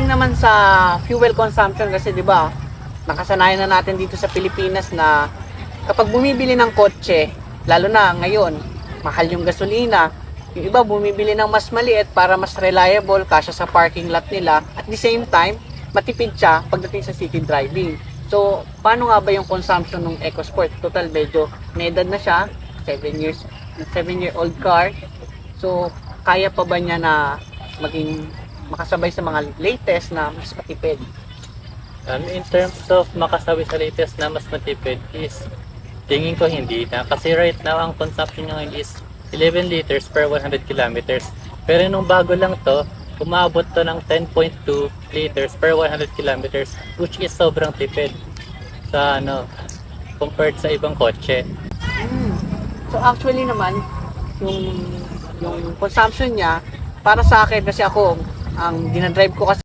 Pagdating naman sa fuel consumption kasi 'di ba, nakasanayan na natin dito sa Pilipinas na kapag bumibili ng kotse, lalo na ngayon, mahal yung gasolina. Yung iba bumibili ng mas maliit para mas reliable, kasya sa parking lot nila. At the same time, matipid siya pagdating sa city driving. So, paano nga ba yung consumption ng EcoSport? Total, medyo may edad na siya, 7-year-old car. So, kaya pa ba niya na maging makasabay sa mga latest na mas matipid? In terms of makasabay sa latest na mas matipid is tingin ko hindi na kasi right now ang consumption niya ngayon is 11 liters per 100 kilometers. Pero nung bago lang to, umabot to ng 10.2 liters per 100 kilometers, which is sobrang tipid sa compared sa ibang kotse. So actually naman, yung consumption niya, para sa akin kasi ako, ang dinadrive ko kasi